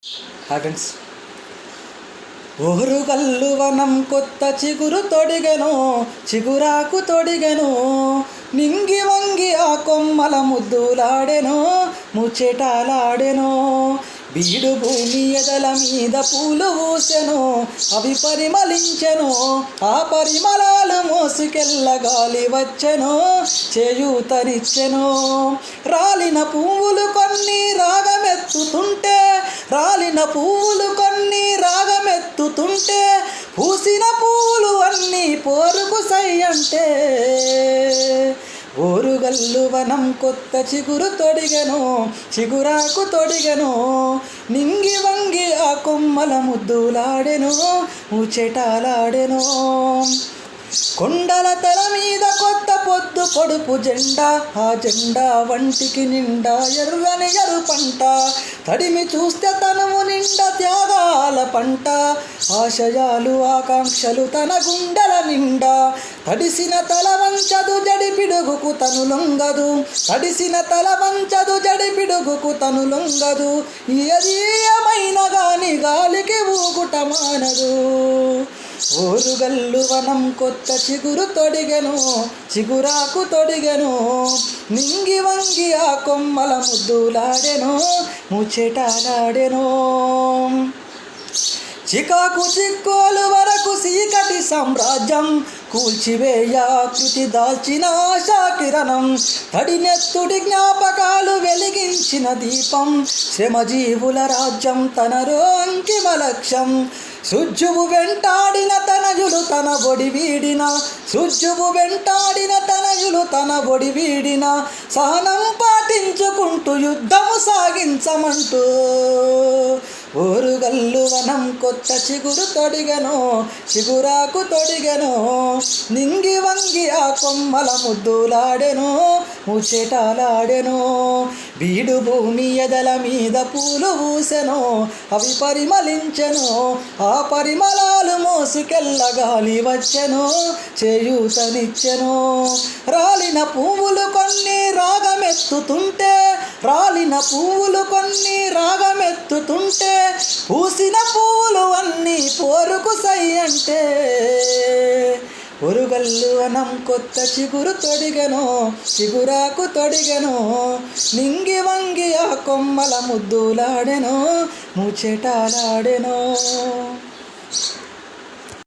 Hi friends. ఓరుగల్లువనం కొత్త చిగురు తొడిగెను, చిగురాకు తొడిగెను, నింగి వంగి ఆ కొమ్మల ముద్దులాడెను, ముచ్చటాలాడెను. బీడు భూమి ఎదల మీద పూలు పూసెను, అవి పరిమళించెను, ఆ పరిమళాలు మోసుకెళ్ళ గాలి వచ్చెను, చేయూతనిచ్చెను. రాలిన పువ్వులు కొన్ని రాగమెత్తుతుంటే, రాలిన పువ్వులు కొన్ని రాగమెత్తుతుంటే, పూసిన పూలు అన్నీ పోరుకు సై అంటే. ఓరుగల్లువనం కొత్త చిగురు తొడిగెను, చిగురాకు తొడిగెను, నింగి వంగి ఆ కొమ్మల ముద్దులాడెను, ముచ్చటాలాడెను. కొండల తల మీద కొత్త పొద్దు పొడుపు జెండా, ఆ జెండా వంటికి నిండా ఎర్రని ఎరుపంట, తడిమి చూస్తే తనువు నిండా త్యాగాల పంట, ఆశయాలు ఆకాంక్షలు తన గుండెల నిండా. తడిసిన తల వంచదు జడి పిడుగుకు తను లొంగదు, తడిసిన తల వంచదు జడి పిడుగుకు తను లొంగదు, ఏమైన గాని గాలికి ఊగుట మానదు. ఓరుగల్లువనం కొత్త చిగురు తొడిగెను, చిగురాకు తొడిగెను, నింగి వంగి ఆ కొమ్మల ముద్దులాడెను, ముచ్చటాలాడెను. చికాకు చిక్కోలు వరకు చీకటి సామ్రాజ్యం కూల్చివేయ కృతి దాల్చిన ఆశాకిరణం, తడినెత్తుడి జ్ఞాపకాలు వెలిగించిన దీపం, శ్రమజీవుల రాజ్యం తనరో అంకిమ లక్ష్యం. సుజ్జువు వెంటాడిన తనయులు తన ఒడి వీడిన, సుజ్జువు వెంటాడిన తనయులు తన ఒడి వీడిన, సహనం పాటించుకుంటూ యుద్ధము సాగించమంటూ. ఓరుగల్లువనం కొత్త చిగురు తొడిగెను, చిగురాకు తొడిగెను, నింగి వంగి ఆ కొమ్మల ముద్దులాడెను, ముచ్చటాలాడెను. బీడు భూమి ఎదల మీద పూలు పూసెను, అవి పరిమళించెను, ఆ పరిమళాలు మోసుకెళ్ళ గాలి వచ్చెను, చేయూతనిచ్చెను. రాలిన పువ్వులు కొన్ని రాగమెత్తుతుంటే, రాలిన పువ్వులు కొన్ని రాగమెత్తుతుంటే, పూసిన పువ్వులు అన్నీ పోరుకు సై అంటే. ఓరుగల్లువనం కొత్త చిగురు తొడిగెను, చిగురాకు తొడిగెను, నింగి వంగి ఆ కొమ్మల ముద్దులాడెను, ముచ్చటాలాడెను.